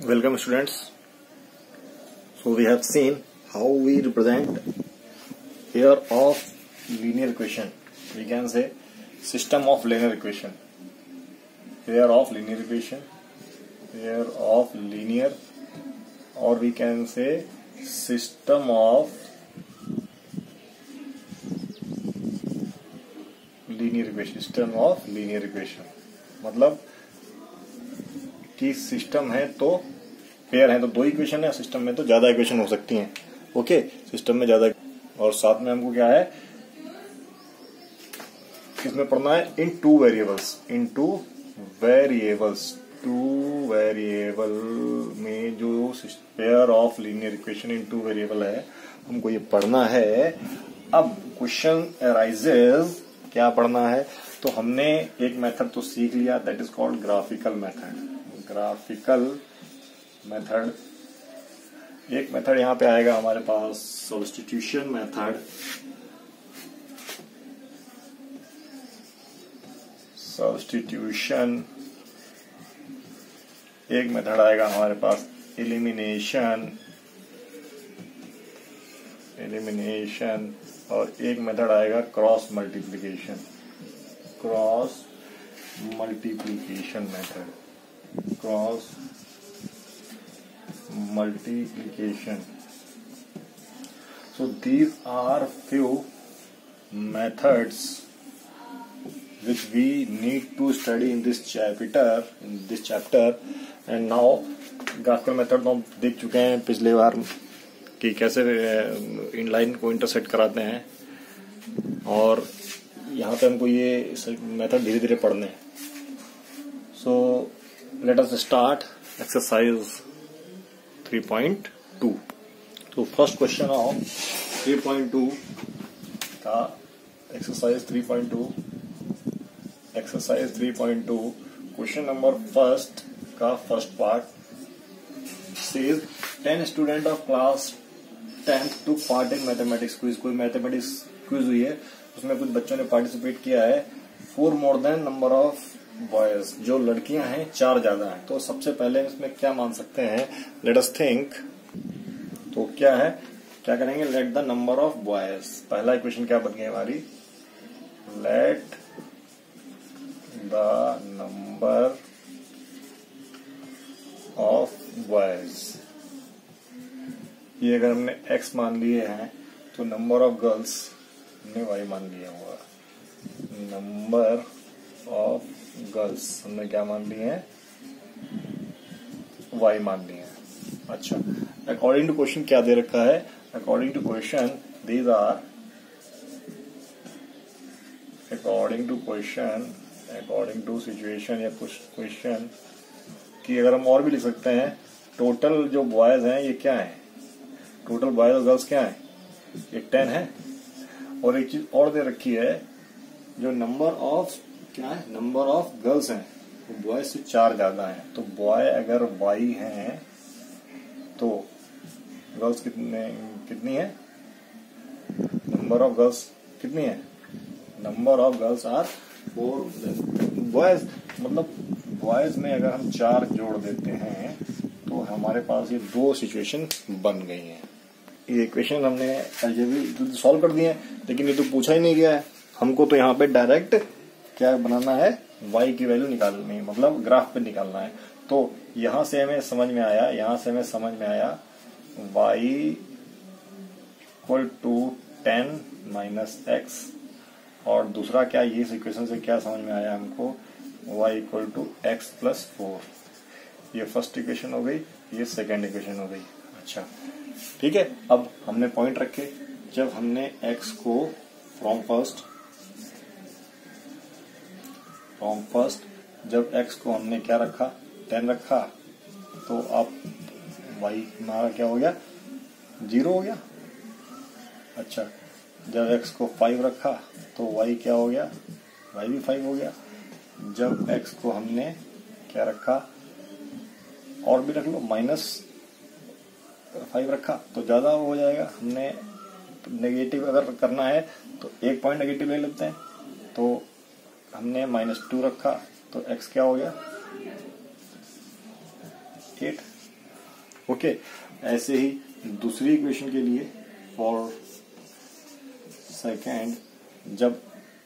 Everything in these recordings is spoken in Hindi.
Welcome students. So we have seen how we represent pair of linear equation. We can say system of linear equation. Pair of linear equation. Pair of linear, or we can say system of linear equation. System of linear equation मतलब कि सिस्टम है तो पेयर है तो दो इक्वेशन है, सिस्टम में तो ज्यादा इक्वेशन हो सकती हैं. ओके, सिस्टम में ज्यादा, और साथ में हमको क्या है इसमें पढ़ना है इन टू वेरिएबल्स. टू वेरिएबल में जो pair of linear equation in two variable है, हमको ये पढ़ना है. अब क्वेश्चन अराइजेज, क्या पढ़ना है? तो हमने एक मेथड तो सीख लिया, that is called graphical method. एक मेथड यहां पे आएगा हमारे पास, सब्स्टिट्यूशन मेथड. एक मेथड आएगा हमारे पास एलिमिनेशन, और एक मेथड आएगा cross multiplication method. Cross multiplication. So these are few methods which we need to study in this chapter. And now graphical method तो हम देख चुके हैं पिछले बार कि कैसे इनलाइन को इंटरसेक्ट कराते हैं, और यहाँ पे हमको ये मेथड धीरे धीरे पढ़ने हैं. So let us start exercise 3.2. तो फर्स्ट क्वेश्चन ऑफ 3.2 का एक्सरसाइज 3.2 क्वेश्चन नंबर फर्स्ट का first part says 10 student of class 10th took part in mathematics quiz. कोई मैथमेटिक्स क्विज हुई है, उसमें कुछ बच्चों ने पार्टिसिपेट किया है. 4 more than number of boys, जो लड़कियां हैं 4 ज्यादा हैं. तो सबसे पहले इसमें क्या मान सकते हैं? Let us think. तो क्या है, क्या करेंगे? Let the number of boys. पहला इक्वेशन क्या बन गई हमारी? Let the number of boys. ये अगर हमने x मान लिए हैं तो नंबर ऑफ गर्ल्स हमने y मान लिया हुआ. नंबर ऑफ गर्ल्स हमने क्या मान लिए हैं? y मान लिए हैं. अच्छा, अकॉर्डिंग टू क्वेश्चन क्या दे रखा है? According to question these are, according to situation या कुछ क्वेश्चन कि अगर हम और भी लिख सकते हैं, टोटल जो बॉयज हैं ये क्या है? टोटल बॉयज और गर्ल्स क्या है? ये 10 है. और एक चीज और दे रखी है, जो नंबर ऑफ क्या है? नंबर ऑफ गर्ल्स हैं तो बॉय से 4 ज्यादा है. तो बॉय अगर y हैं तो गर्ल्स कितनी है? नंबर ऑफ गर्ल्स कितनी है? Number of girls are 4 boys. मतलब बॉयज में अगर हम 4 जोड़ देते हैं तो हमारे पास ये 2 सिचुएशन बन गई हैं. ये इक्वेशन हमने अलजेब्रा सॉल्व कर दिए हैं, लेकिन ये तो पूछा ही नहीं गया है हमको. तो यहाँ पे डायरेक्ट क्या बनाना है? y की वैल्यू निकालनी है, मतलब ग्राफ पे निकालना है. तो यहां से हमें समझ में आया y equal to 10 minus x, और दूसरा क्या, ये इक्वेशन से क्या समझ में आया हमको? y equal to x plus 4. ये फर्स्ट इक्वेशन हो गई, ये सेकेंड इक्वेशन हो गई. अच्छा ठीक है. अब हमने पॉइंट रखे, जब हमने x को फ्रॉम फर्स्ट जब x को हमने क्या रखा? 10 रखा, तो अब y हमारा क्या हो गया? 0 हो गया. अच्छा, जब x को 5 रखा तो y क्या हो गया? y भी 5 हो गया. जब x को हमने क्या रखा? और भी रख लो, -5 रखा तो ज्यादा हो जाएगा. हमने नेगेटिव अगर करना है तो एक पॉइंट नेगेटिव ले लेते हैं. तो हमने -2 रखा तो x क्या हो गया? 8. ओके, ऐसे ही दूसरी इक्वेशन के लिए फॉर सेकेंड, जब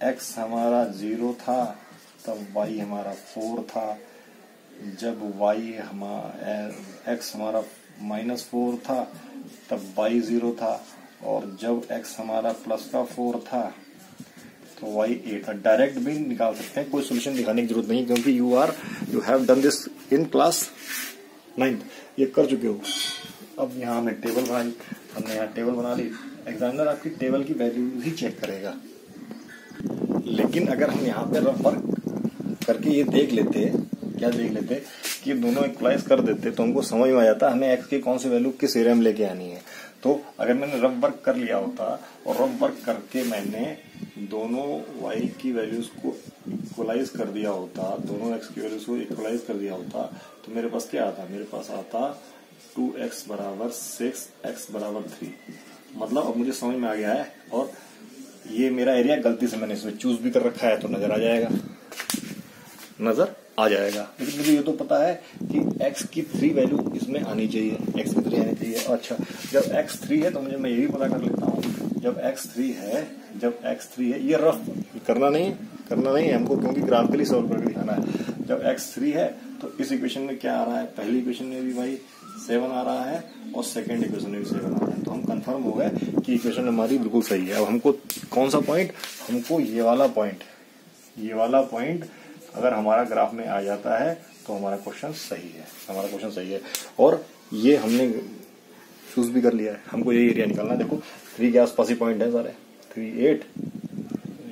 x हमारा 0 था तब y हमारा 4 था, जब x हमारा -4 था तब y 0 था, और जब x हमारा +4 था तो y 8 था। डायरेक्ट भी निकाल सकते हैं, कोई सोल्यूशन दिखाने की जरूरत नहीं, क्योंकि you have done this in class 9th, ये कर चुके हो। अब यहाँ हमने टेबल बनाई, हमने यहाँ टेबल बना ली, एग्जामिनर आपकी टेबल की वैल्यू ही चेक करेगा। लेकिन अगर हम यहाँ पे रफ वर्क करके ये देख लेते, क्या देख लेते कि दोनों इक्वलाइज कर देते, तो हमको समझ में आ जाता हमें एक्स की कौन सी वैल्यू किस एरिया में लेके आनी है। तो अगर मैंने रफ वर्क कर लिया होता और रफ वर्क करके मैंने दोनों y की वैल्यूज को इक्वलाइज कर दिया होता, दोनों x की वैल्यूज को इक्वलाइज कर दिया होता, तो मेरे पास क्या आता? मेरे पास आता 2x = 6, x = 3। मतलब अब मुझे समझ में आ गया है, और ये मेरा एरिया गलती से मैंने इसमें चूज भी कर रखा है, तो नजर आ जाएगा, नजर आ जाएगा। लेकिन मुझे ये तो पता है कि x की 3 वैल्यू इसमें आनी चाहिए, x की 3 आनी चाहिए। अच्छा, जब x 3 है तो मैं ये भी पता कर लेता हूँ, जब x 3 है, ये रफ करना नहीं है हमको, क्योंकि ग्राफिकली सॉल्व करके दिखाना है। जब x 3 है तो इस इक्वेशन में क्या आ रहा है? पहली इक्वेशन में भी भाई 7 आ रहा है, और सेकंड इक्वेशन में भी 7 आ रहा है, तो हम कंफर्म हो गए कि इक्वेशन हमारी बिल्कुल सही है। अब हमको कौन सा पॉइंट? हमको ये वाला पॉइंट अगर हमारा ग्राफ में आ जाता है तो हमारा क्वेश्चन सही है, और ये हमने चूज भी कर लिया है। हमको ये एरिया निकालना है। देखो 3 के आसपास ही पॉइंट है सारे, 3, 8,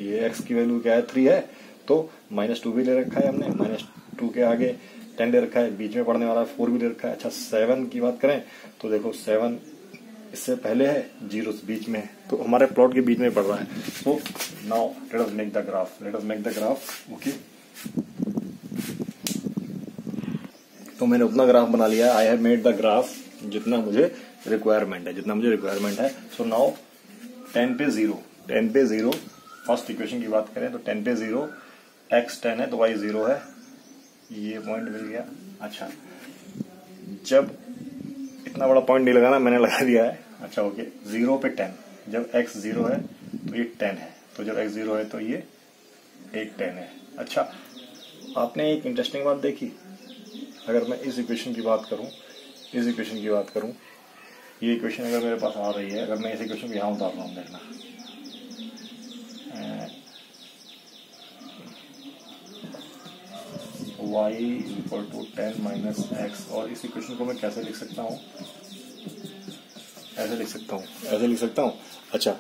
ये x की वैल्यू क्या है? 3 है, तो -2 भी ले रखा है हमने, -2 के आगे 10 ले रखा है, बीच में पढ़ने वाला 4 भी ले रखा है। अच्छा, 7 की बात करें तो देखो 7 इससे पहले है, 0 बीच में है, तो हमारे प्लॉट के बीच में पड़ रहा है। So now let us make the graph. Okay, तो मैंने अपना ग्राफ बना लिया। I have made the graph जितना मुझे रिक्वायरमेंट है। सो नाउ 10 पे 0 फर्स्ट इक्वेशन की बात करें तो 10 पे 0, x 10 है तो y 0 है, ये पॉइंट मिल गया। अच्छा, जब इतना बड़ा पॉइंट नहीं लगाना, मैंने लगा दिया है। अच्छा ओके, 0 पे 10, जब x 0 है तो ये 10 है, तो जब x 0 है तो ये 10 है। अच्छा, आपने एक इंटरेस्टिंग बात देखी, अगर मैं इस इक्वेशन की बात करूं, ये इक्वेशन अगर मेरे पास आ रही है, अगर मैं इस इक्वेशन को यहां उतार रहा हूं, देखना y = 10 - x, और इस इक्वेशन को मैं कैसे लिख सकता हूँ? ऐसे लिख सकता हूँ। अच्छा,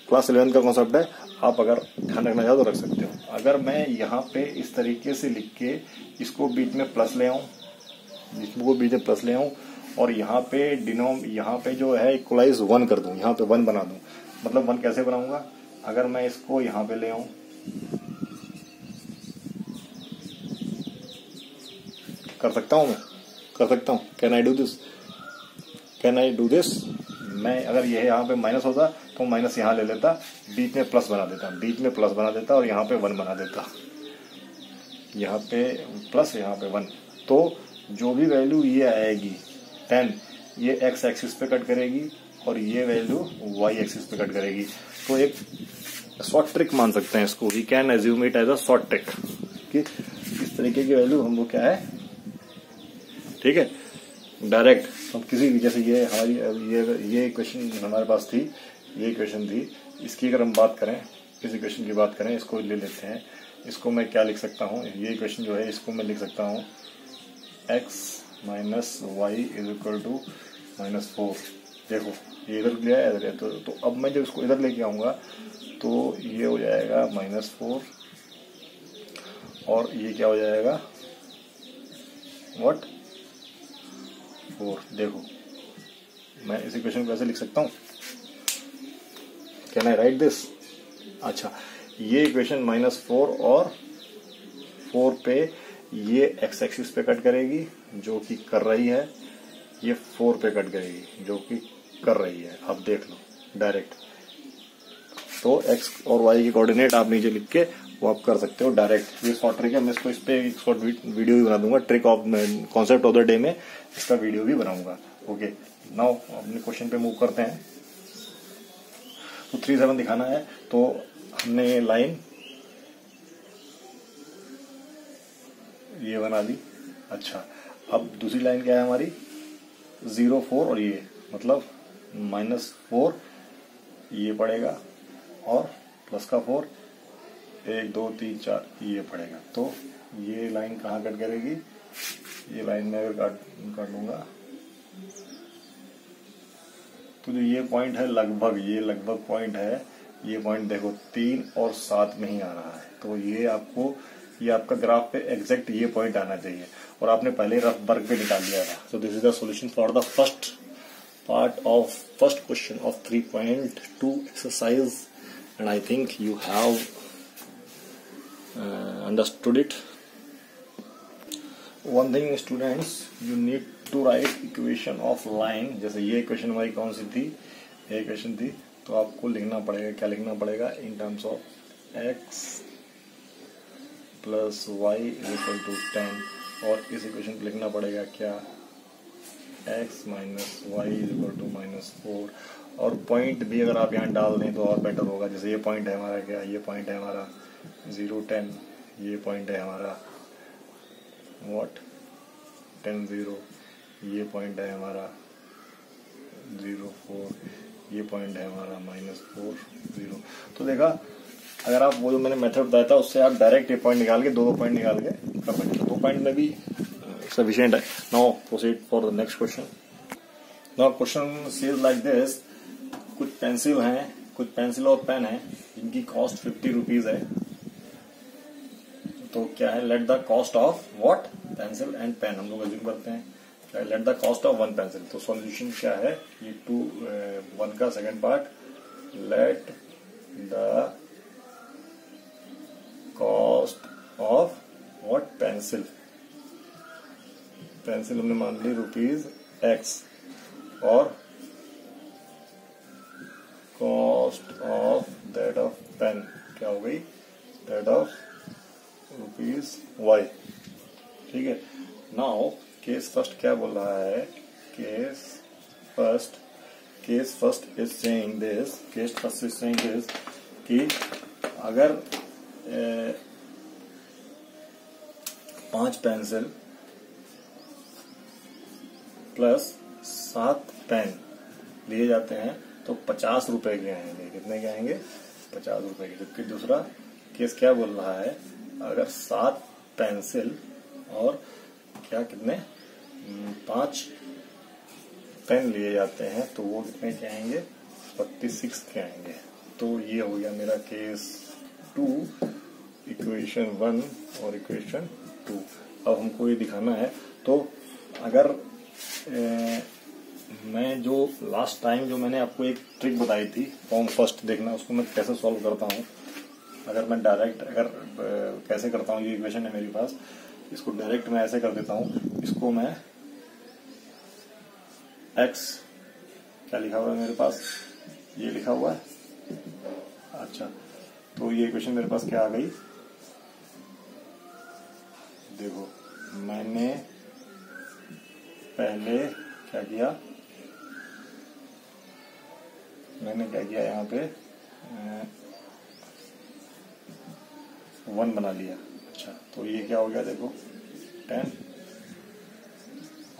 क्लास 11 का कॉन्सेप्ट है, आप अगर ध्यान रखना चाहो तो रख सकते हो। अगर मैं यहाँ पे इस तरीके से लिख के इसको बीच में प्लस ले आऊं, और यहाँ पे जो है इक्वलाइज 1 कर दूं, यहाँ पे 1 बना दूं। मतलब 1 कैसे बनाऊंगा? अगर मैं इसको यहाँ पे ले आऊं, कर सकता हूं। Can I do this? मैं अगर ये यहाँ पे माइनस होता तो माइनस यहाँ ले लेता, बीच में प्लस बना देता, और यहाँ पे 1 बना देता, यहाँ पे प्लस, यहाँ पे 1। तो जो भी वैल्यू ये आएगी 10, ये x एक्सिस पे कट करेगी, और ये वैल्यू y एक्सिस पे कट करेगी। तो एक शॉर्ट ट्रिक मान सकते हैं इसको, we can assume it as a short trick, कि इस तरीके की वैल्यू हम लोग क्या है, ठीक है, डायरेक्ट हम किसी भी, जैसे ये हमारी ये इक्वेशन हमारे पास थी, ये इक्वेशन थी, इसकी अगर हम बात करें, इस इक्वेशन की बात करें, इसको ले लेते हैं। इसको मैं क्या लिख सकता हूँ? ये इक्वेशन जो है, इसको मैं लिख सकता हूँ x - y = -4। देखो ये इधर लिया है, इधर, तो अब मैं जब इसको इधर लेके आऊंगा तो ये हो जाएगा -4, और ये क्या हो जाएगा, व्हाट, 4। देखो मैं इस इक्वेशन को ऐसे लिख सकता हूँ, कैन आई राइट दिस? अच्छा, ये इक्वेशन -4 और 4 पे ये x एक्सिस पे कट करेगी, जो कि कर रही है, ये 4 पे कट करेगी, जो कि कर रही है। अब देख लो डायरेक्ट, तो x और y के कोऑर्डिनेट आप नीचे लिख के वो आप कर सकते हो डायरेक्ट। ये शॉर्ट ट्रिक है, मैं इसको इस पे एक शॉर्ट वीडियो भी बना दूंगा, trick of concept of the day में इसका वीडियो भी बनाऊंगा। ओके, नाउ अपने क्वेश्चन पे मूव करते हैं। तो 3 7 दिखाना है, तो हमने लाइन ये बना दी। अच्छा, अब दूसरी लाइन क्या है हमारी, 0 4 और ये मतलब -4 ये पड़ेगा और प्लस का 4, 1 2 3 4 ये पड़ेगा। तो ये लाइन कहाँ कट करेगी, ये लाइन में अगर काट लूंगा तो जो ये पॉइंट है लगभग, ये लगभग पॉइंट है, ये पॉइंट देखो 3 और 7 में ही आ रहा है। तो ये आपको, ये आपका ग्राफ पे एग्जैक्ट ये पॉइंट आना चाहिए और आपने पहले रफ वर्क पे निकाल लिया था। So this is the solution for the first part of first question of 3.2 exercise and I think you have understood it. One thing students, you need to write equation of line. जैसे ये इक्वेशन हमारी कौन सी थी, ये इक्वेशन थी, तो आपको लिखना पड़ेगा, क्या लिखना पड़ेगा, in terms of x plus y equal to 10, और इस इक्वेशन को लिखना पड़ेगा क्या, x minus y equal to -4। और पॉइंट भी अगर आप यहाँ डाल दें तो और बेटर होगा। जैसे ये पॉइंट है हमारा क्या, ये पॉइंट है हमारा 0 10, ये पॉइंट है हमारा व्हाट 10 0, ये पॉइंट है हमारा 0 4, ये पॉइंट है हमारा -4 0। तो देखा, अगर आप वो जो मैंने मेथड बताया था उससे आप डायरेक्ट ये पॉइंट निकाल के, दो पॉइंट निकाल के कर सकते हो। 2 पॉइंट में भी सफिशिएंट है। Now proceed for the next question. Now question says like this, कुछ पेंसिल हैं, कुछ पेंसिल और पेन है, इनकी कॉस्ट 50 रुपीज है। तो क्या है, let the cost of what, pencil and pen हम लोग अज्यूम करते हैं, let the cost of 1 pencil. तो सॉल्यूशन क्या है, ये 1 का second part, let the cost of what, pencil. Pencil हमने मान ली ₹X और cost of that of pen क्या हो गई, दैट ऑफ ₹Y। ठीक है। नाउ केस फर्स्ट क्या बोल रहा है, case first is saying this, कि अगर 5 पेंसिल प्लस 7 पेन लिए जाते हैं तो 50 रुपए के आएंगे। कितने के आएंगे, 50 रुपए के। जबकि दूसरा केस क्या बोल रहा है, अगर 7 पेंसिल और क्या कितने 5 पेन लिए जाते हैं तो वो कितने के आएंगे, 46 के आएंगे। तो ये हो गया मेरा केस 2, इक्वेशन 1 और इक्वेशन 2। अब हमको ये दिखाना है, तो अगर मैं जो लास्ट टाइम जो मैंने आपको एक ट्रिक बताई थी फॉर्म फर्स्ट, देखना उसको मैं कैसे सॉल्व करता हूँ। अगर मैं डायरेक्ट कैसे करता हूँ, ये इक्वेशन है मेरे पास, इसको डायरेक्ट मैं ऐसे कर देता हूँ। इसको मैं x क्या लिखा हुआ है मेरे पास, ये लिखा हुआ है। अच्छा, तो ये इक्वेशन मेरे पास क्या आ गई, देखो मैंने पहले क्या किया, यहाँ पे 1 बना लिया। अच्छा, तो ये क्या हो गया, देखो 10,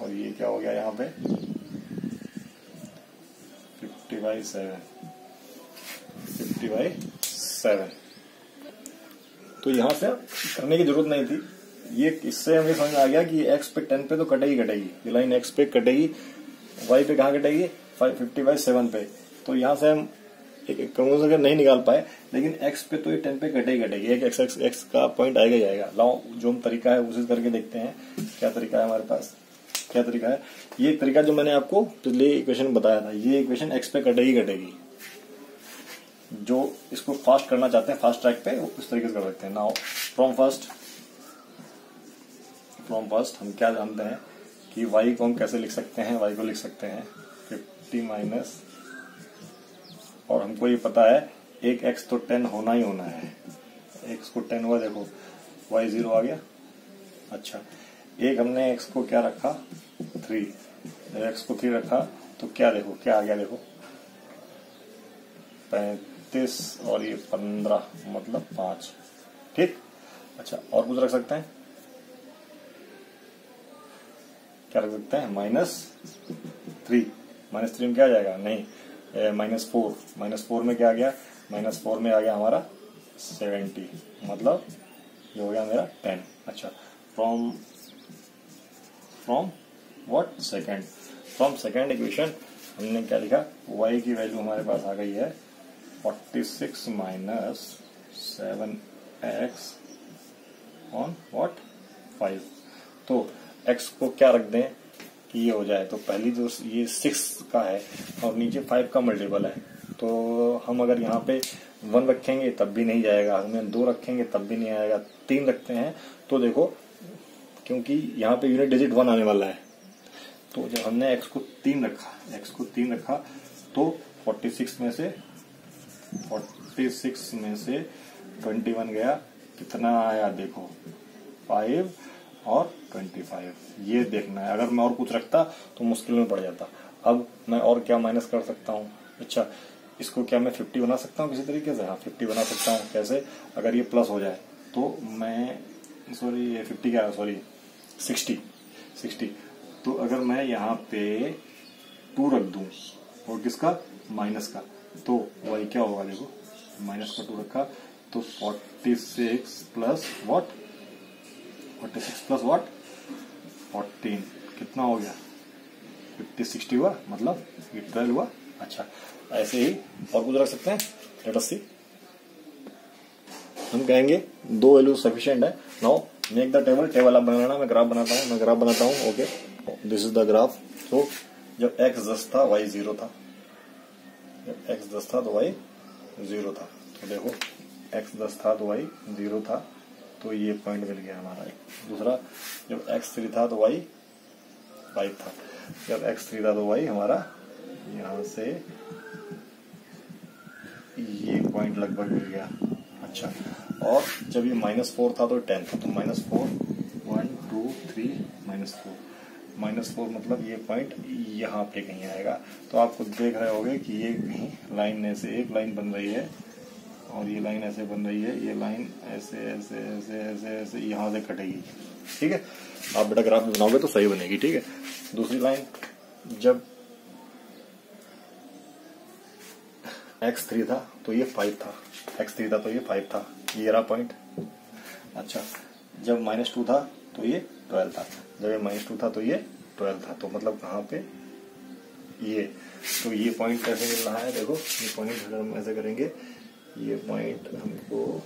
और ये क्या हो गया यहाँ पे 50/7। तो यहाँ से करने की जरूरत नहीं थी, ये इससे हमें समझ आ गया कि x पे 10 पे तो कटेगी, ये लाइन x पे कटेगी, y पे कहाँ कटेगी, 50/7 पे। तो यहाँ से हम एक कंक्लूजन अगर नहीं निकाल पाए, लेकिन x पे तो ये 10 पे कटेगी, एक x का पॉइंट आएगा ही आएगा। लाओ जो हम तरीका है उसे करके देखते हैं, क्या तरीका है हमारे पास, क्या तरीका है। ये तरीका जो मैंने आपको पिछले इक्वेशन बताया था, ये इक्वेशन x पे कटेगी। जो इसको फास्ट करना चाहते हैं, फास्ट ट्रैक पे, उस तरीके से कर सकते हैं। नाउ फ्रॉम फर्स्ट हम क्या जानते हैं कि y को हम कैसे लिख सकते हैं, y को लिख सकते हैं 50 माइनस, और हमको ये पता है एक x तो 10 होना ही होना है, x को 10 हुआ, देखो y 0 आ गया। अच्छा, एक हमने x को क्या रखा 3, जब x को 3 रखा तो क्या देखो क्या आ गया, देखो 35 और ये 15 मतलब 5, ठीक। अच्छा, और कुछ रख सकते हैं, क्या रख सकते हैं, -3, -3 में क्या आ जाएगा, नहीं -4 में क्या आ गया, -4 में आ गया हमारा 70, मतलब ये हो गया मेरा 10। अच्छा, from what second, from second equation हमने क्या लिखा, y की वैल्यू हमारे पास आ गई है 46 माइनस 7x ऑन व्हाट 5। तो x को क्या रख दें कि ये हो जाए, तो पहली जो ये 6 का है और नीचे 5 का मल्टीपल है, तो हम अगर यहाँ पे 1 रखेंगे तब भी नहीं जाएगा, हमें 2 रखेंगे तब भी नहीं आएगा, 3 रखते हैं तो देखो, क्योंकि यहाँ पे यूनिट डिजिट 1 आने वाला है, तो जब हमने x को 3 रखा तो 46 में से 21 गया, कितना आया देखो 5 और 25, ये देखना है। अगर मैं और कुछ रखता तो मुश्किल में पड़ जाता। अब मैं और क्या माइनस कर सकता हूँ, अच्छा इसको क्या मैं 50 बना सकता हूँ किसी तरीके से, हाँ 50 बना सकता हूँ। कैसे, अगर ये प्लस हो जाए तो मैं ये 50 क्या, 60, तो अगर मैं यहाँ पे 2 रख दूं और किसका, माइनस का, तो वही क्या होगा, देखो माइनस का 2 रखा तो 46 प्लस व्हाट 14, कितना हो गया 50 60 हुआ, मतलब ये 12 हुआ। अच्छा, ऐसे ही और कुछ रख सकते हैं, लेट अस सी। हम कहेंगे 2 वैल्यू सफिशिएंट है। नाउ मेक द टेबल आप बनाना, मैं ग्राफ बनाता हूँ। Okay, this is the graph. तो जब x 10 था y 0 था, जब x 10 था तो y 0 था, तो देखो x 10 था तो y 0 था, तो ये पॉइंट मिल गया हमारा एक। दूसरा, जब x 3 था तो y 5 था, जब x 3 था तो y हमारा यहाँ से ये पॉइंट लगभग मिल गया। अच्छा, और जब ये -4 था तो 10 था, तो -4 1 2 3 -4 मतलब ये पॉइंट यहाँ पे कहीं आएगा। तो आपको देख रहे होगे कि ये कहीं लाइन ऐसे एक लाइन बन रही है और ये लाइन ऐसे बन रही है, ये लाइन ऐसे ऐसे ऐसे ऐसे ऐसे यहाँ से कटेगी, ठीक है। आप बेटा ग्राफ बनाओगे तो सही बनेगी, ठीक है। दूसरी लाइन, जब x3 था तो ये 5 था, x3 था तो ये 5 था, ये रहा पॉइंट। अच्छा, जब -2 था तो ये 12 था, जब ये -2 था तो ये 12 था, तो मतलब कहाँ पे ये, तो ये पॉइंट कैसे मिल रहा है, देखो ये पॉइंट अगर हम ऐसे करेंगे, ये पॉइंट हमको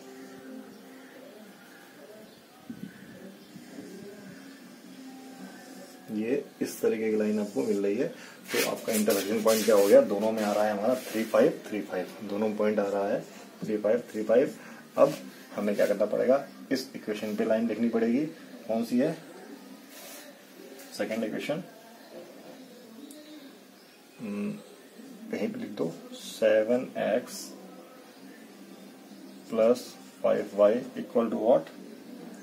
ये इस तरीके की लाइन आपको मिल रही है। तो आपका इंटरसेक्शन पॉइंट क्या हो गया, दोनों में आ रहा है हमारा 3 5 3 5, दोनों पॉइंट आ रहा है 3 5 3 5। अब हमें क्या करना पड़ेगा, इस इक्वेशन पे लाइन लिखनी पड़ेगी, कौन सी है, सेकेंड इक्वेशन, कहीं पे लिख दो 7x + 5y = व्हाट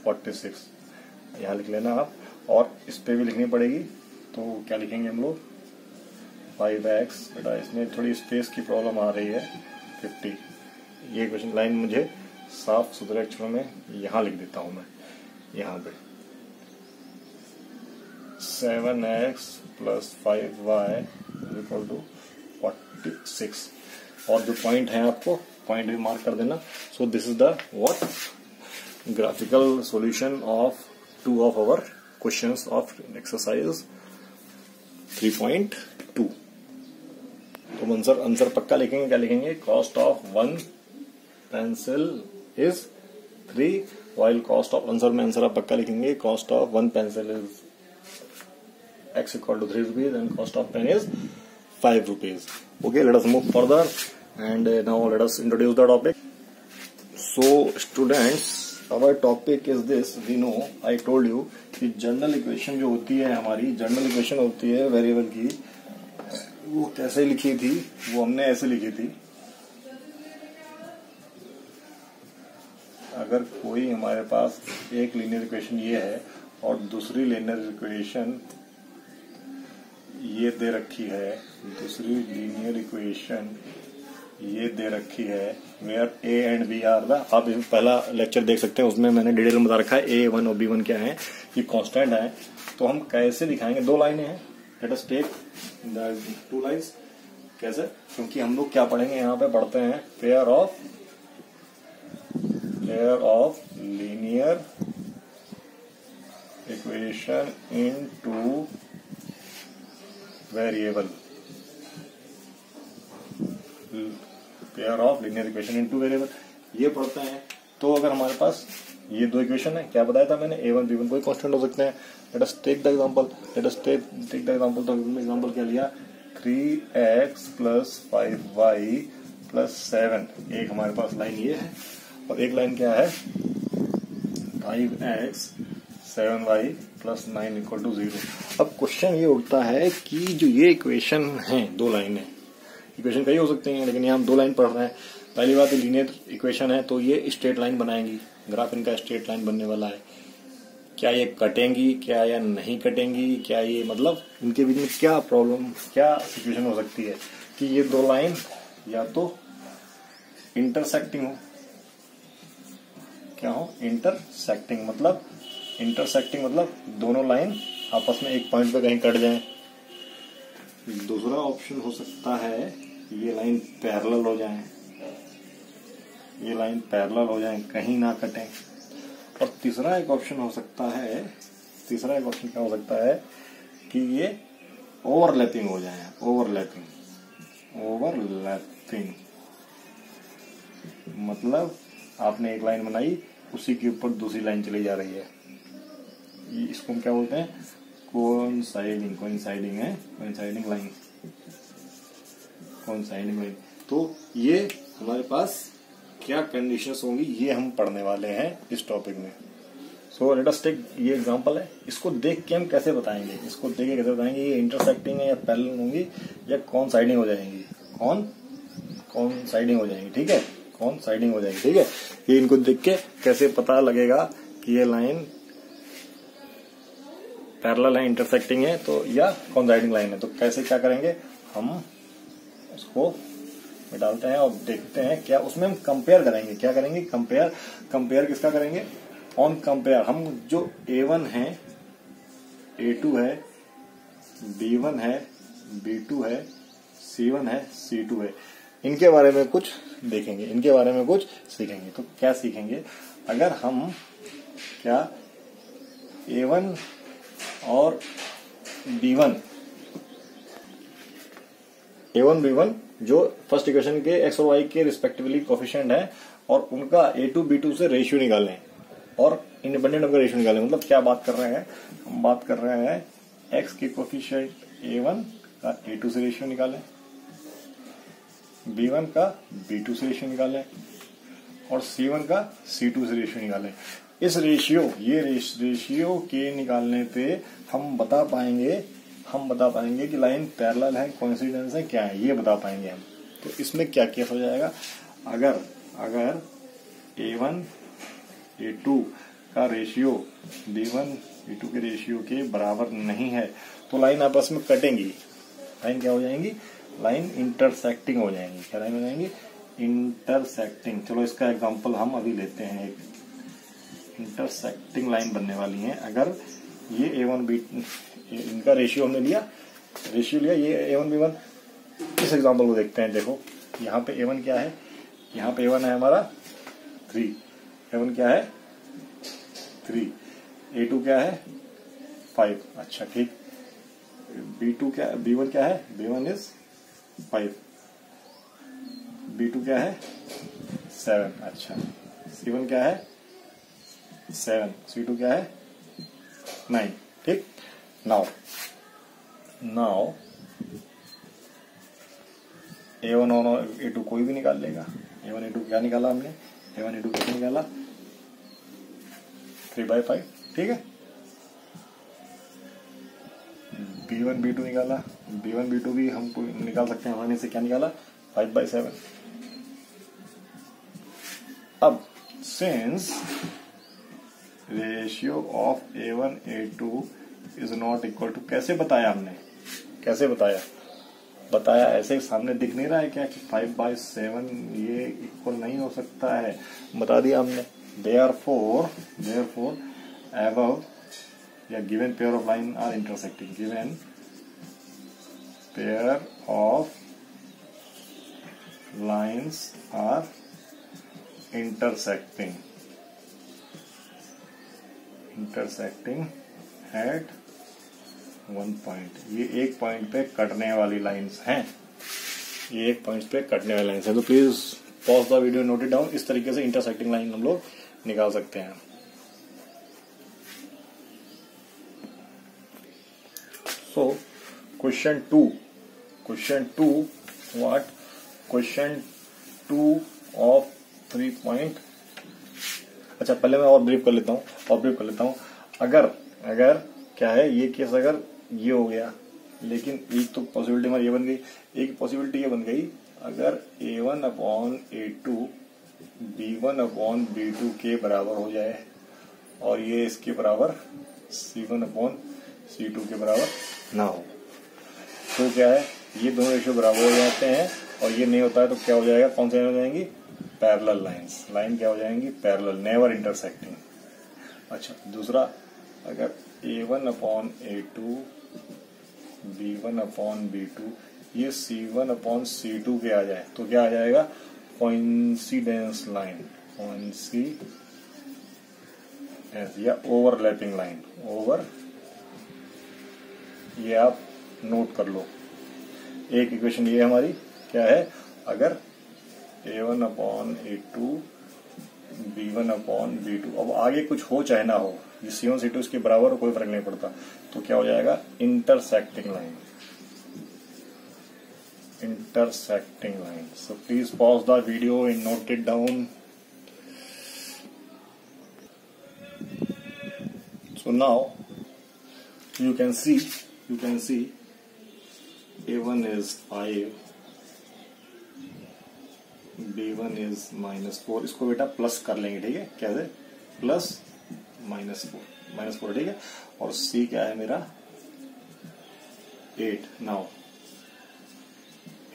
46, यहाँ लिख लेना आप। और इस पे भी लिखनी पड़ेगी, तो क्या लिखेंगे हम लोग 5x, बेटा इसमें थोड़ी स्पेस की प्रॉब्लम आ रही है 50। ये क्वेश्चन लाइन मुझे साफ सुथरे अक्षरों में यहाँ लिख देता हूँ मैं, यहाँ पे 7x + 5y = 46। और जो पॉइंट है आपको पॉइंट भी मार्क कर देना। So this is the what graphical solution of 2 of our questions of exercise 3.2। तो आंसर पक्का लिखेंगे, क्या लिखेंगे, cost of 1 pencil is 3, while cost of, answer में आंसर आप पक्का लिखेंगे, cost of 1 pencil is x = 3 rupees and cost of pen is 5 rupees. Okay, let us move further and now let us introduce the topic. So students, our topic is this. We know, I told you कि जनरल इक्वेशन जो होती है हमारी, जनरल इक्वेशन होती है वेरिएबल की, वो कैसे लिखी थी, वो हमने ऐसे लिखी थी। अगर कोई हमारे पास एक लीनियर इक्वेशन ये है और दूसरी लीनियर इक्वेशन ये दे रखी है, दूसरी लीनियर इक्वेशन ये दे रखी है, where A and B are the, आप पहला लेक्चर देख सकते हैं, उसमें मैंने डिटेल में बता रखा है A1 और B1 क्या है, ये कांस्टेंट है। तो हम कैसे दिखाएंगे, दो लाइनें हैं, let us take the two lines. कैसे, क्योंकि हम लोग क्या पढ़ेंगे, यहाँ पे पढ़ते हैं pair of linear equation in two variable, pair of linear equation in two variable, ये पढ़ते हैं। तो अगर हमारे पास ये दो इक्वेशन है, क्या बताया था मैंने, A1 B1 कोई कांस्टेंट हो सकते हैं। Let us take the example, तो एग्जांपल क्या लिया, 3x + 5y + 7, एक हमारे पास लाइन ये है और एक लाइन क्या है, 5x 7y + 9 = 0। अब क्वेश्चन ये उठता है कि जो ये इक्वेशन है, दो लाइनें, इक्वेशन कई हो सकती हैं लेकिन यहाँ हम दो लाइन पढ़ रहे हैं। पहली बात, लीनियर इक्वेशन है तो ये स्ट्रेट लाइन बनाएंगी, ग्राफ इनका स्ट्रेट लाइन बनने वाला है। क्या ये कटेंगी, क्या या नहीं कटेंगी, क्या ये, मतलब इनके बीच में क्या प्रॉब्लम, क्या सिचुएशन हो सकती है कि ये दो लाइन या तो इंटरसेक्टिंग हो, क्या हो, इंटरसेक्टिंग मतलब दोनों लाइन आपस में एक पॉइंट पे कहीं कट जाएं। दूसरा ऑप्शन हो सकता है ये लाइन पैरेलल हो जाए, ये लाइन पैरेलल हो जाए, कहीं ना कटें। और तीसरा एक ऑप्शन हो सकता है, तीसरा एक ऑप्शन क्या हो सकता है कि ये ओवरलैपिंग हो जाए, ओवरलैपिंग मतलब आपने एक लाइन बनाई, उसी के ऊपर दूसरी लाइन चली जा रही है, इसको हम क्या बोलते हैं, कोइंसाइडिंग लाइन। तो ये हमारे पास क्या कंडीशंस होंगी, ये हम पढ़ने वाले हैं इस टॉपिक में। सो लेट अस टेक, ये एग्जांपल है, इसको देख के हम कैसे बताएंगे, ये इंटरसेक्टिंग है या पैरेलल होंगी या कौन साइडिंग हो जाएंगी, कौन साइडिंग हो जाएंगी, ठीक है, कौन साइडिंग हो जाएगी, ठीक है। ये इनको देख के कैसे पता लगेगा कि ये लाइन पैरेलल है, इंटरसेक्टिंग है, तो या कौन साइडिंग लाइन है। तो कैसे क्या करेंगे, हम उसको डालते हैं और देखते हैं क्या उसमें हम कंपेयर करेंगे, क्या करेंगे, कंपेयर किसका करेंगे, ऑन कंपेयर हम जो A1 है, A2 है, B1 है, B2 है, C1 है, C2 है, इनके बारे में कुछ देखेंगे, इनके बारे में कुछ सीखेंगे। तो क्या सीखेंगे, अगर हम क्या A1 और B1 B1 जो फर्स्ट इक्वेशन के x और y के रिस्पेक्टिवली कोफिशिएंट है और उनका A2 B2 से रेशियो निकालें और इंडिपेंडेंट होकर रेशियो निकालें। मतलब क्या बात कर रहे हैं, हम बात कर रहे हैं x के कोफिशिएंट A1 का A2 से रेशियो निकालें, B1 का B2 से रेशियो निकालें और C1 का C2 से रेशियो निकालें। इस रेशियो के निकालने पे हम बता पाएंगे कि लाइन पैरेलल है, कोइंसिडेंस है, क्या है, ये बता पाएंगे हम। तो इसमें क्या केस हो जाएगा, अगर A1 A2 का रेशियो B1 B2 के रेशियो के बराबर नहीं है तो लाइन आपस में कटेंगी, लाइन क्या हो जाएंगी, लाइन इंटरसेक्टिंग हो जाएंगी। क्या लाइन हो जाएंगी, इंटरसेक्टिंग। चलो इसका एग्जांपल हम अभी लेते हैं, एक इंटरसेक्टिंग लाइन बनने वाली है। अगर ये A1 B इनका रेशियो हमने लिया, ये A1 B1, इस एग्जांपल को देखते हैं। देखो यहाँ पे A1 क्या है, यहाँ पे A1 है हमारा 3, A1 क्या है 3, A2 क्या है 5, अच्छा ठीक, B1 क्या है, B1 इज 5, B2 क्या है 7, अच्छा, C1 क्या है 7, C2 क्या है 9, ठीक। नाउ A1 और A2 कोई भी निकाल लेगा। A1 A2 क्या निकाला हमने, A1 A2 कैसे निकाला, 3/5, ठीक है। B1 B2 निकाला, B1 B2 भी हम निकाल सकते हैं आसानी से, क्या निकाला 5/7। अब since ratio of A1 A2 is not equal to, कैसे बताया हमने, कैसे बताया ऐसे ही सामने दिख नहीं रहा है क्या कि 5/7 ये इक्वल नहीं हो सकता है, बता दिया हमने। therefore above या given pair of line are intersecting, given pair of lines are intersecting at one point, ये एक पॉइंट पे कटने वाली लाइंस हैं, ये एक पॉइंट पे कटने वाली लाइंस हैं। तो please pause the video, note it down. इस तरीके से इंटरसेक्टिंग लाइन हम लोग निकाल सकते हैं। So question two what, question 2 of 3 point. अच्छा पहले मैं और ब्रीफ कर लेता हूं। अगर क्या है ये केस, अगर ये हो गया, लेकिन एक तो पॉसिबिलिटी हमारी ये बन गई, एक पॉसिबिलिटी ये बन गई, अगर A1/A2 B1/B2 के बराबर हो जाए और ये इसके बराबर C1/C2 के बराबर ना हो, तो क्या है ये दोनों रेशियो बराबर हो जाते हैं, और ये नहीं होता है तो क्या हो जाएगा, कौन से हो जाएंगी, पैरेलल लाइंस, लाइन क्या हो जाएंगी, पैरेलल, नेवर इंटरसेक्टिंग। अच्छा दूसरा, अगर A1/A2 B1/B2 ये C1/C2 के आ जाए तो क्या आ जाएगा, कोइंसिडेंस लाइन, या ओवरलैपिंग लाइन, ये आप नोट कर लो। एक इक्वेशन ये हमारी क्या है, अगर A1/A2 B1/B2, अब आगे कुछ हो चाहे ना हो, ये C1 C2 इसके बराबर हो, कोई फर्क नहीं पड़ता, तो क्या हो जाएगा, intersecting line. So please pause the video and note it down. So now you can see A1 is 5, B1 is -4, इसको बेटा प्लस कर लेंगे, ठीक है, कैसे, प्लस -4, ठीक है, और C क्या है मेरा 8। Now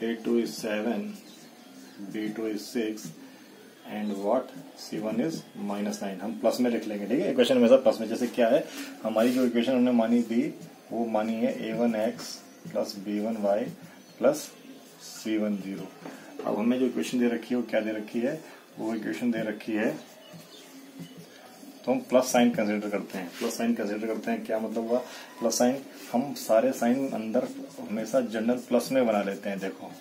A2 is 7, B2 is 6 and what C1 is -9, हम प्लस में लिख लेंगे, ठीक है, इक्वेशन हमेशा प्लस में। जैसे क्या है, हमारी जो इक्वेशन हमने मानी थी वो मानी है A1x plus B1y plus C1 0। अब हमें जो इक्वेशन दे रखी है वो क्या दे रखी है, वो इक्वेशन दे रखी है, तो हम प्लस साइन कंसीडर करते हैं। क्या मतलब हुआ प्लस साइन, हम सारे साइन अंदर हमेशा जनरल प्लस में बना लेते हैं। देखो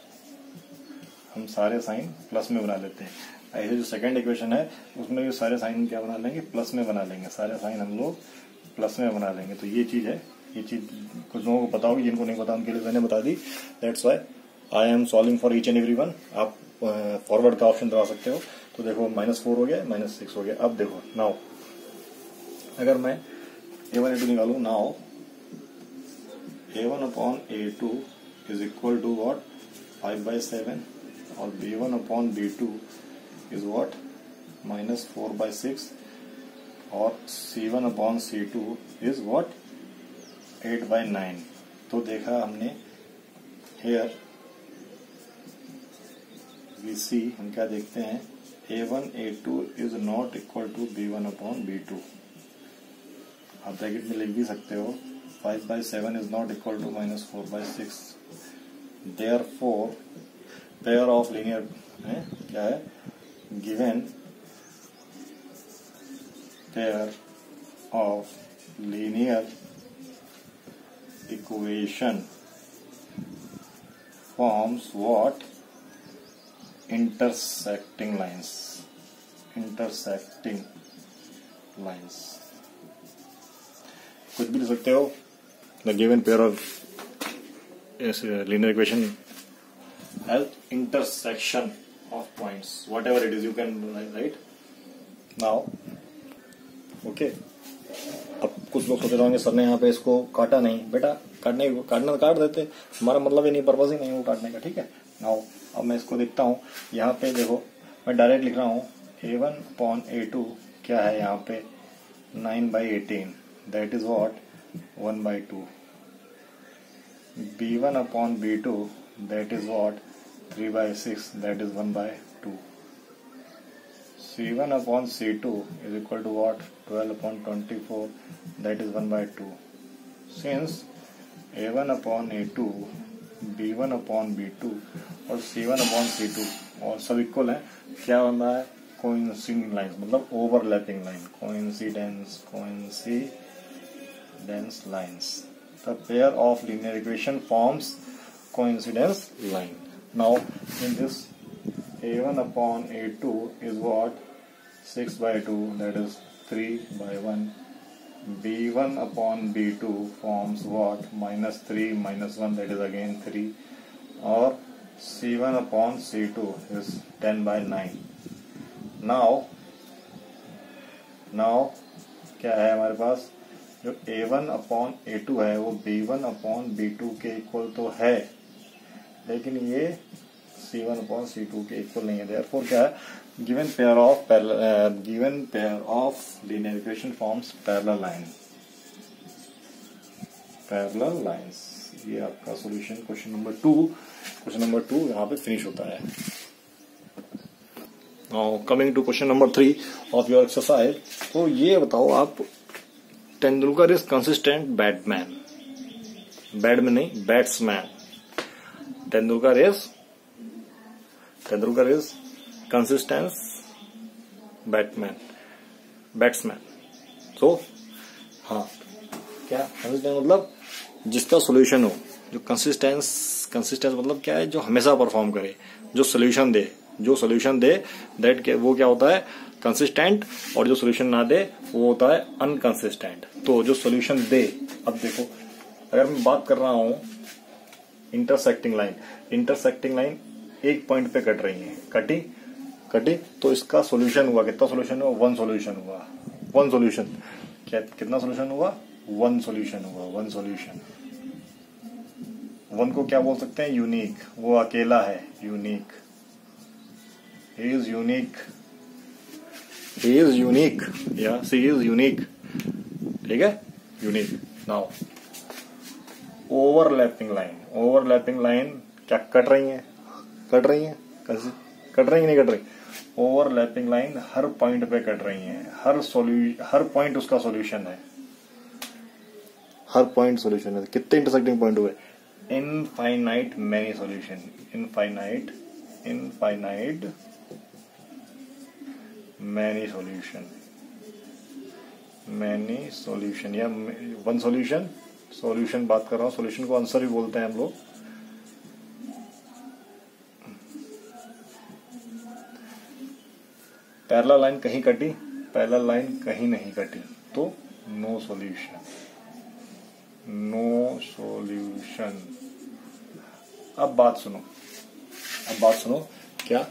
हम सारे साइन प्लस में बना लेते हैं। ऐसे जो सेकंड इक्वेशन है उसमें भी सारे साइन क्या बना लेंगे, प्लस में बना लेंगे, सारे साइन हम लोग प्लस में बना लेंगे। तो ये चीज है, ये चीज कुछ लोगों को पता होगी, जिनको नहीं पता उनके लिए मैंने बता दी। That's why I am solving for each and every one. आप फॉरवर्ड का ऑप्शन दबा सकते हो। तो देखो -4 हो गया, -6 हो गया। अब देखो नाउ अगर मैं A1 A2 निकालू, now A1/A2 is equal to what 5/7 और B1/B2 इज व्हाट -4/6 और C1/C2 इज व्हाट 8/9। तो देखा हमने हेयर वी सी, हम क्या देखते हैं, A1 A2 is not equal to B1/B2। आप ब्रैकेट में लिख भी सकते हो 5/7 is not equal to -4/6। Therefore pair of linear है क्या है, given pair of linear equation forms what intersecting lines। कुछ भी लिख सकते हो। The given pair of linear equation has intersection of points, whatever it is you can write now। okay, अब कुछ लोग सोच रहे होंगे सर ने यहाँ पे इसको काटा नहीं। बेटा काटना काट देते, हमारा मतलब ही नहीं, पर्पज ही नहीं वो काटने का, ठीक है। नाउ अब मैं इसको देखता हूँ, यहाँ पे देखो मैं डायरेक्ट लिख रहा हूँ A1/A2 क्या है यहाँ पे 9/18 that is what 1/2. B1/B2 that is what 3/6 that is 1/2. C1/C2 is equal to what 12/24 that is 1/2. Since A1/A2 B1/B2 और C1/C2 और सब इक्वल है, क्या बन रहा है कोइंसिडेंट लाइन मतलब overlapping line. Coincidence lines. The pair of linear equation forms coincidence line. Now in this A1/A2 is what 6/2 that is 3/1. B1/B2 forms what -3 -1 that is again 3 or C1/C2 is 10/9. Now क्या है हमारे पास जो A1/A2 है वो B1/B2 के इक्वल तो है, लेकिन ये C1/C2 के इक्वल नहीं है. देयरफॉर क्या है given pair of linear equation forms parallel lines. ये आपका सॉल्यूशन क्वेश्चन नंबर 2 यहाँ पे फिनिश होता है. Now coming to question number 3 of your exercise. तो ये बताओ आप तेंदुलकर इज कंसिस्टेंट बैट्समैन नहीं batsman. Tendulkar is consistent batsman. तो हाँ क्या कंसिस्टेंट मतलब जिसका सॉल्यूशन हो, जो कंसिस्टेंस मतलब क्या है जो हमेशा परफॉर्म करे, जो सॉल्यूशन दे दैट वो क्या होता है कंसिस्टेंट, और जो सॉल्यूशन ना दे वो होता है अनकंसिस्टेंट. तो जो सॉल्यूशन दे, अब देखो अगर मैं बात कर रहा हूं इंटरसेक्टिंग लाइन एक पॉइंट पे कट रही है, कटी तो इसका सॉल्यूशन हुआ, कितना सॉल्यूशन हुआ 1 सॉल्यूशन हुआ. 1 सॉल्यूशन कितना सॉल्यूशन हुआ 1 सॉल्यूशन हुआ. 1 सॉल्यूशन 1 को क्या बोल सकते हैं यूनिक. वो अकेला है unique. He is unique. Yeah, she is unique. ठीक है यूनिक. नाउ ओवरलैपिंग लाइन क्या कट रही है नहीं कट रही. ओवरलैपिंग लाइन हर पॉइंट पे कट रही है, हर पॉइंट उसका सॉल्यूशन है. कितने इंटरसेक्टिंग पॉइंट हुए infinite many solution. Infinite many solution या 1 सॉल्यूशन बात कर रहा हूं. सॉल्यूशन को आंसर भी बोलते हैं हम लोग. पैरेलल लाइन कहीं कटी, पैरेलल लाइन कहीं नहीं कटी, तो नो सॉल्यूशन. अब बात सुनो क्या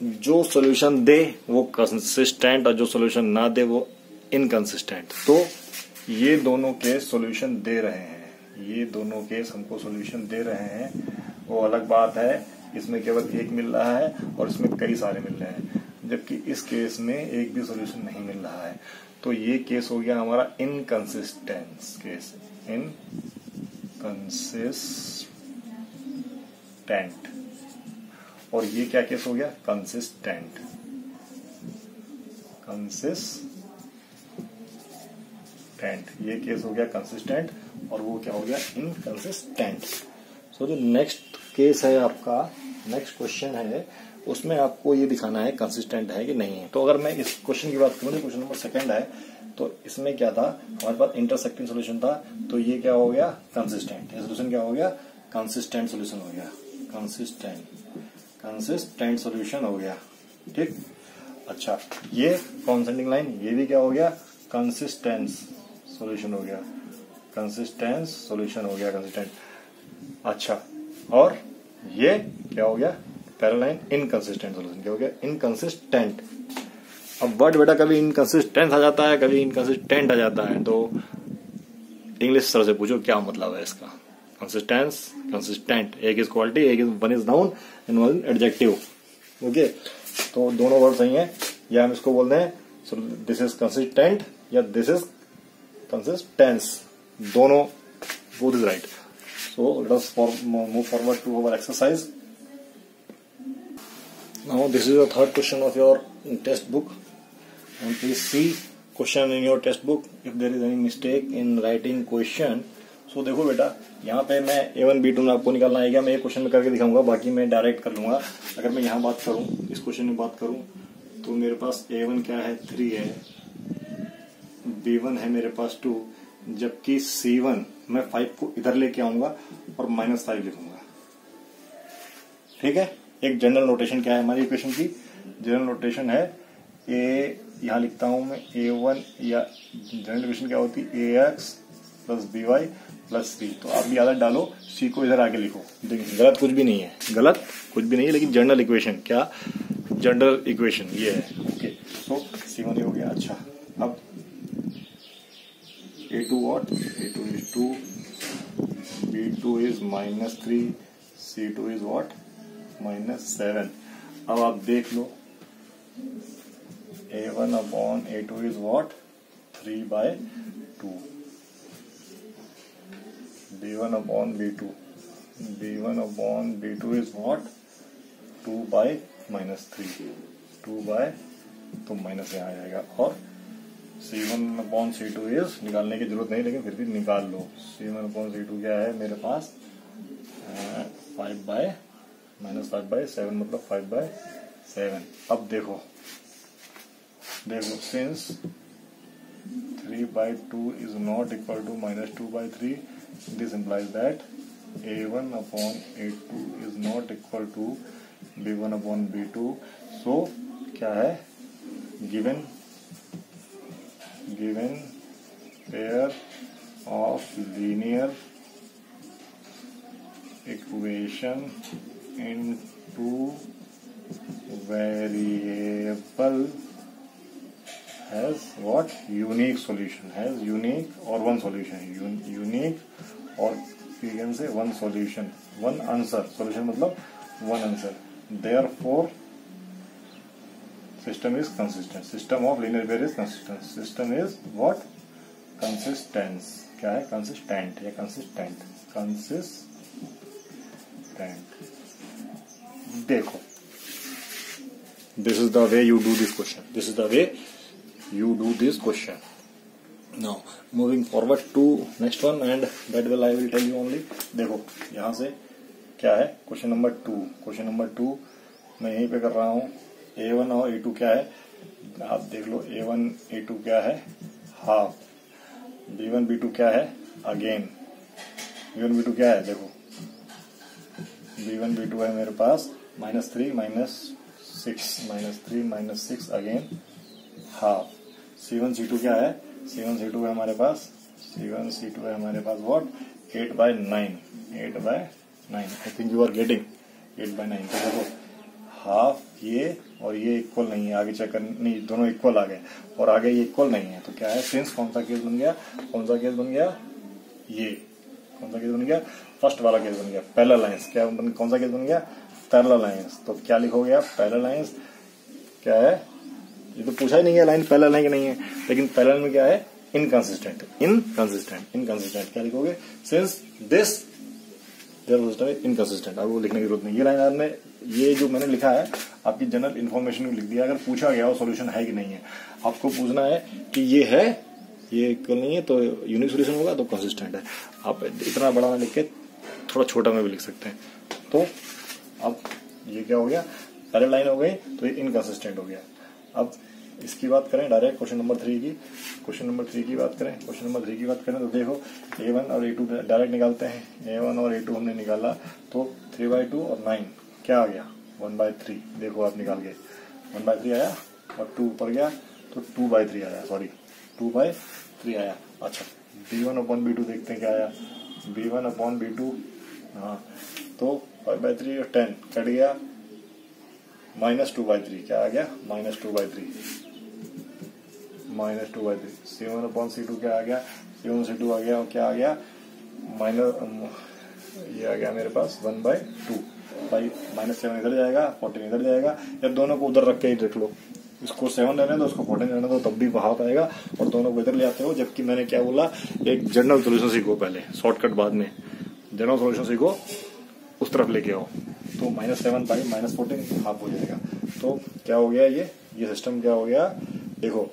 जो सॉल्यूशन दे वो कंसिस्टेंट और जो सॉल्यूशन ना दे वो इनकंसिस्टेंट. तो ये दोनों केस सॉल्यूशन दे रहे हैं, हमको सॉल्यूशन दे रहे हैं, वो अलग बात है. इसमें केवल एक मिल रहा है और इसमें कई सारे मिल रहे हैं, जबकि इस केस में एक भी सॉल्यूशन नहीं मिल रहा है. तो ये केस हो गया हमारा इनकंसिस्टेंस केस. इनकंसिस्टेंट. और ये क्या केस हो गया कंसिस्टेंट. ये केस हो गया कंसिस्टेंट और वो क्या हो गया इनकंसिस्टेंट. सो जो नेक्स्ट केस है आपका, नेक्स्ट क्वेश्चन है, उसमें आपको ये दिखाना है कंसिस्टेंट है कि नहीं है. तो अगर मैं इस क्वेश्चन की बात करूं, क्वेश्चन नंबर 2 है, तो इसमें क्या था हमारे पास इंटरसेक्टिंग सॉल्यूशन था, तो ये क्या हो गया कंसिस्टेंट. ये सॉल्यूशन क्या हो गया कंसिस्टेंट सॉल्यूशन हो गया. कंसिस्टेंट सॉल्यूशन हो गया. ठीक. अच्छा ये कॉन्सेंडिंग लाइन, ये भी क्या हो गया कंसिस्टेंस सॉल्यूशन हो गया. कंसिस्टेंट. अच्छा और ये क्या हो गया पैरेलल लाइन इनकंसिस्टेंट सॉल्यूशन. क्या हो गया इनकंसिस्टेंट. अब वर्ड बेटा कभी इनकंसिस्टेंट आ जाता है, कभी इनकंसिस्टेंट आ जाता है, तो इंग्लिश सर से पूछो क्या मतलब है इसका. कंसिस्टेंस, कंसिस्टेंट, एक इज क्वालिटी, एक is one is noun and one adjective. Okay, तो दोनों वर्ड सही है, या हम इसको बोलते हैं सो दिस इज कंसिस्टेंट या दिस इज कंसिस्टेंस, दोनों both is right. So let us move forward to our exercise. Now this is the third question of your test book, and please see question in your test book. If there is any mistake in writing question, so देखो बेटा, यहाँ पे मैं A1 B2 में आपको निकालना आएगा, मैं एक क्वेश्चन में करके दिखाऊंगा, बाकी मैं डायरेक्ट कर लूंगा। अगर मैं यहाँ बात करूँ, इस क्वेश्चन में बात करूँ, तो मेरे पास A1 क्या है 3 है, B1 है मेरे पास 2, जबकि C1 मैं 5 को इधर लेके आऊंगा और -5 लिखूंगा। ठीक है, एक जनरल नोटेशन क्या है हमारी इक्वेशन की, जनरल नोटेशन है ए, यहां लिखता हूं मैं A1, या जनरल इक्वेशन क्या होती है AX plus BY plus C। तो आप भी आदत डालो, C को इधर आगे लिखो। देखिए गलत कुछ भी नहीं है, गलत कुछ भी नहीं है, लेकिन जनरल इक्वेशन क्या, जनरल इक्वेशन ये है। ओके, तो C1 ये हो गया। अच्छा, अब A2 what, A2 is 2, B2 is -3, C2 is what -7। अब आप देख लो A1 upon A2 is what 3/2, B1 upon B2, B1 upon B2 is what 2/-3, 2/ तो माइनस यहाँ आ जाएगा, और C1 अपॉन C2 इज निकालने की जरूरत नहीं, लेकिन फिर भी निकाल लो। C1 अपॉन C2 क्या है मेरे पास 5/-7 मतलब 5/7। अब देखो since 3/2 is not equal to -2/3, this implies that A1 upon A2 is not equal to B1 upon B2। So क्या है, given pair of linear equation into variable has what, unique solution, has unique or one solution, unique और you can say one solution, one answer, solution मतलब one answer, therefore system is consistent, system of linear pair is consistent, system is what, consistence, क्या है consistent या consistent, देखो this is the way you do this question, this is the way you do this question. Now moving forward to next one, and that will I will tell you only. देखो यहां से क्या है, क्वेश्चन नंबर 2 मैं यहीं पे कर रहा हूं। A1 और A2 क्या है, आप देख लो, A1 A2 क्या है हाफ, B1 B2 क्या है अगेन, B1 B2 क्या है, देखो B1 B2 है मेरे पास -3 -6 अगेन हाफ। C1 C2 क्या है, C1 C2 है हमारे पास, C1 C2 है हमारे पास what 8/9, 8/9। I think you are getting 8/9। तो देखो हाफ ये और ये इक्वल नहीं है, आगे चेक नहीं, दोनों इक्वल आ गए, और आगे ये इक्वल नहीं है, तो क्या है सिंस कौन सा केस बन गया, ये कौन सा केस बन गया, फर्स्ट वाला केस बन गया, पैरेलल लाइंस। क्या कौन सा केस बन गया, पैरेलल लाइंस। तो क्या लिखोगे आप, पैरेलल लाइंस क्या है, ये तो पूछा ही नहीं है लाइन पैरेलल है कि नहीं है, लेकिन पैरेलल में क्या है इनकंसिस्टेंट। क्या लिखोगे, since this system is inconsistent, आपको लिखने की जरूरत नहीं। ये लाइन आपने, ये जो मैंने लिखा है आपकी जनरल इन्फॉर्मेशन में लिख दिया। अगर पूछा गया हो सोल्यूशन है कि नहीं है, आपको पूछना है कि ये है, ये इक्वल नहीं है तो यूनिक सोल्यूशन होगा तो कंसिस्टेंट है। आप इतना बड़ा ना लिख के थोड़ा छोटा में भी लिख सकते हैं। तो अब ये क्या हो गया, पैरेलल लाइन हो गई तो ये इनकंसिस्टेंट हो गया। अब इसकी बात करें डायरेक्ट क्वेश्चन नंबर 3 की, बात करें तो देखो A1 और A2 डायरेक्ट निकालते हैं। A1 और A2 हमने निकाला तो 3/2 और 9 क्या आ गया 1/3। देखो आप निकाल गए 1/3 आया, और 2 ऊपर गया तो 2/3 आया, 2/3 आया। अच्छा B1/B2 देखते हैं क्या आया, B1/B2 हाँ, तो 5/3 और 10 कट गया, -2/3 क्या आ गया, -2/3। C1/C2 क्या आ गया, C1 C2 आ गया, और क्या आ गया ये आ गया मेरे पास 1/2 भाई। -7 इधर जाएगा, 14 इधर जाएगा, या दोनों को उधर रख के ही देख लो, इसको 7 रहने दो, उसको 14 रहने दो, तब भी हाफ आएगा, और दोनों को इधर ले आते हो। जबकि मैंने क्या बोला, एक जनरल सोल्यूशन सीखो पहले, शॉर्टकट बाद में, जनरल सोल्यूशन सीखो, उस तरफ लेके आओ। तो -7 बाई -14 हाफ हो जाएगा। तो क्या हो गया, ये सिस्टम क्या हो गया, देखो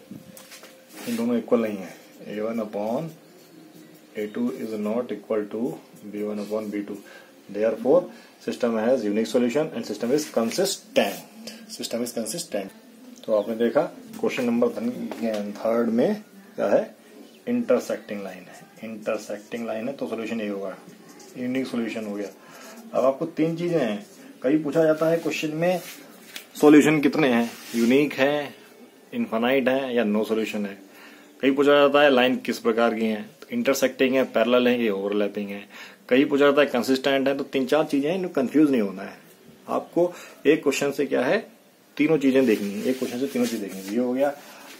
इन दोनों इक्वल नहीं है। A1/A2 is not equal to B1/B2, therefore system has unique solution and system is consistent, system is consistent। तो आपने देखा क्वेश्चन नंबर 3 में क्या है, इंटरसेक्टिंग लाइन है, इंटरसेक्टिंग लाइन है तो सोल्यूशन यही होगा, यूनिक सोल्यूशन हो गया। अब आपको 3 चीजें हैं, कभी पूछा जाता है क्वेश्चन में सॉल्यूशन कितने हैं, यूनिक है, इनफाइनाइट है, या नो सॉल्यूशन है। कहीं पूछा जाता है लाइन किस प्रकार की है, तो इंटरसेक्टिंग है, पैरेलल है, ये ओवरलैपिंग है। कहीं पूछा जाता है कंसिस्टेंट है। तो 3-4 चीजें हैं, इनको कंफ्यूज नहीं होना है आपको। एक क्वेश्चन से क्या है, तीनों चीजें देखनी है, एक क्वेश्चन से तीनों चीजें देखनी। ये हो गया।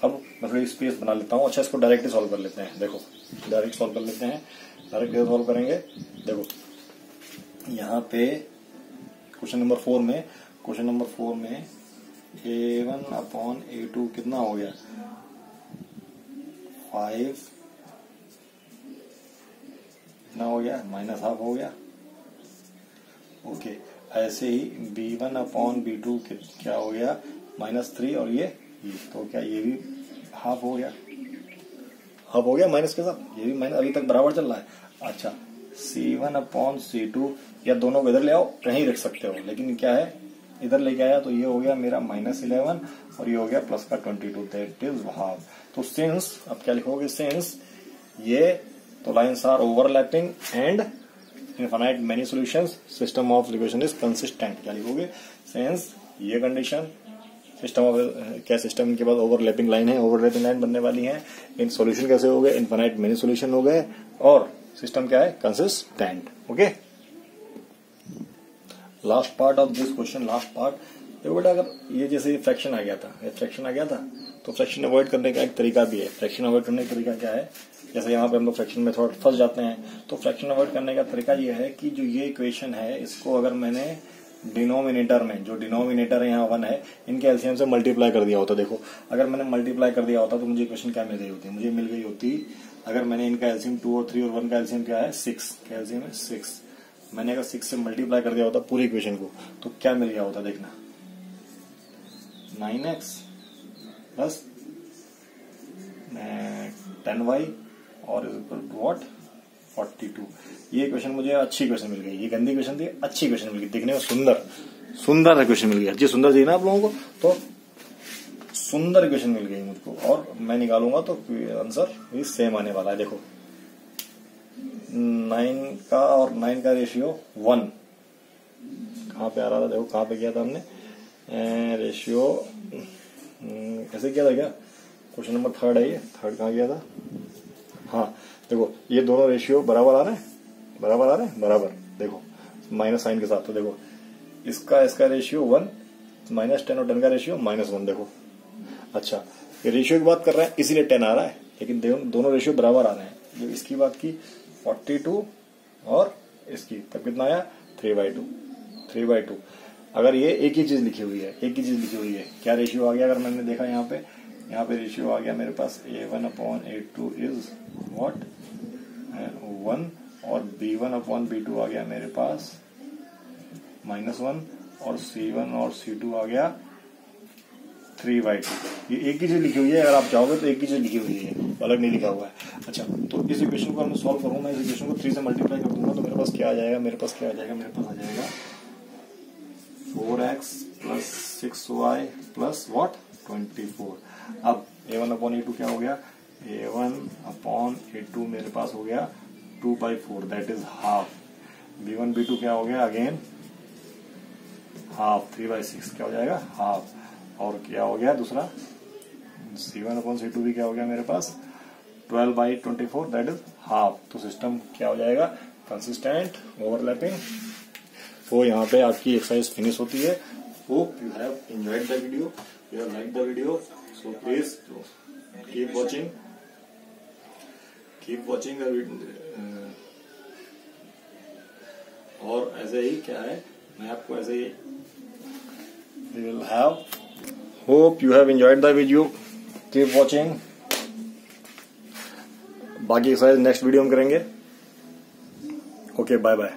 अब मैं थोड़ी स्पेस बना लेता हूँ। अच्छा, इसको डायरेक्ट सॉल्व कर लेते हैं। देखो डायरेक्ट सॉल्व कर लेते हैं, डायरेक्ट सॉल्व करेंगे। देखो यहाँ पे क्वेश्चन नंबर 4 में A1/A2 कितना हो गया, 5 कितना हो गया, -हाफ हो गया। ओके, ऐसे ही B1/B2 क्या हो गया, -3, और ये तो क्या ये भी हाफ हो गया, हाफ हो गया माइनस के साथ, ये भी माइनस अभी तक बराबर चल रहा है। अच्छा, C1/C2, या दोनों को इधर ले आओ, कहीं रख सकते हो, लेकिन क्या है इधर लेके आया तो ये हो गया मेरा -11, और ये हो गया प्लस का 22, दैट इज हाफ। तो सिंस, अब क्या लिखोगे, सिंस ये तो lines are overlapping and infinite many solutions, system of equation is consistent. क्या लिखोगे, सिंस ये कंडीशन, सिस्टम ऑफ क्या, सिस्टम के बाद ओवरलैपिंग लाइन है, ओवरलैपिंग लाइन बनने वाली है, इन सॉल्यूशन कैसे हो गए, इनफाइनाइट मेनी सॉल्यूशन हो गए, और सिस्टम क्या है, consistent. Okay, last part of this question, last part. देखो बेटा, अगर ये जैसे फ्रैक्शन आ गया था, तो फ्रैक्शन अवॉइड करने का एक तरीका भी है। फ्रैक्शन अवॉइड करने का तरीका क्या है, जैसे यहाँ पे हम लोग फ्रैक्शन में थोड़ा फंस जाते हैं, तो फ्रैक्शन अवॉइड करने का तरीका ये है कि जो ये इक्वेशन है, इसको अगर मैंने डिनोमिनेटर में, जो डिनोमिनेटर है यहाँ 1 है, इनके एलसीएम से मल्टीप्लाई कर दिया होता। देखो अगर मैंने मल्टीप्लाई कर दिया होता तो मुझे इक्वेशन क्या मिल गई होती, मुझे मिल गई होती, अगर मैंने इनका एलसीएम 2 और 3 और 1 का एलसीएम क्या है, 6 का एलसीएम है 6, मैंने अगर 6 से मल्टीप्लाई कर दिया होता पूरी इक्वेशन को, तो क्या मिल गया होता, देखना 9x प्लस 10y और व्हाट 42। ये इक्वेशन मुझे अच्छी इक्वेशन मिल गई, ये गंदी इक्वेशन थी, अच्छी इक्वेशन मिल गई, दिखने में सुंदर इक्वेशन मिल गई। अच्छी सुंदर चाहिए ना आप लोगों को, तो सुंदर इक्वेशन मिल गई मुझको, और मैं निकालूंगा तो आंसर भी सेम आने वाला है। देखो 9 का और 9 का रेशियो 1 कहाँ पे आ रहा था, देखो कहाँ पे किया था हमने रेशियो, ऐसे किया था क्या, क्वेश्चन नंबर 3 है ये, 3 कहाँ किया था, हाँ देखो ये दोनों रेशियो बराबर आ रहे हैं, बराबर देखो माइनस साइन के साथ। तो देखो इसका रेशियो 1, -10 और 10 का रेशियो -1, देखो। अच्छा, ये रेशियो की बात कर रहे हैं इसीलिए 10 आ रहा है, लेकिन दोनों रेशियो बराबर आ रहे हैं। जो इसकी बात की 42 और इसकी, तब कितना आया 3/2। अगर ये एक ही चीज लिखी हुई है, क्या रेशियो आ गया, अगर मैंने देखा यहाँ पे रेशियो आ गया मेरे पास A1/A2 इज व्हाट 1, और B1/B2 आ गया मेरे पास -1, और C1 और C2 आ गया 3/2। ये एक ही चीज लिखी हुई है, अगर आप चाहोगे तो एक ही चीज लिखी हुई है, अलग नहीं लिखा हुआ है। अच्छा, तो इस इक्वेशन को मैं सॉल्व करूँ, मैं इस इक्वेशन को 3 से मल्टीप्लाई कर दूंगा तो मेरे पास क्या आ जाएगा, मेरे पास आ जाएगा 4x plus 6y plus what 24। अब A1/A2 क्या हो गया, A1/A2 मेरे पास हो गया 2/4, दैट इज हाफ। B1/B2 क्या हो गया, अगेन हाफ, 3/6 क्या हो जाएगा, हाफ। और क्या हो गया दूसरा, C1/C2 भी क्या हो गया मेरे पास 12/24, दैट इज हाफ। तो सिस्टम क्या हो जाएगा, कंसिस्टेंट, ओवरलैपिंग। तो यहाँ पे आपकी एक्सरसाइज फिनिश होती है। Hope you have enjoyed the video, you have like the video, so please keep watching और ऐसे ही क्या है, मैं आपको ऐसे ही we will have. Hope you have enjoyed the video. Keep watching. बाकी एक्सरसाइज नेक्स्ट वीडियो में करेंगे. Okay, bye bye.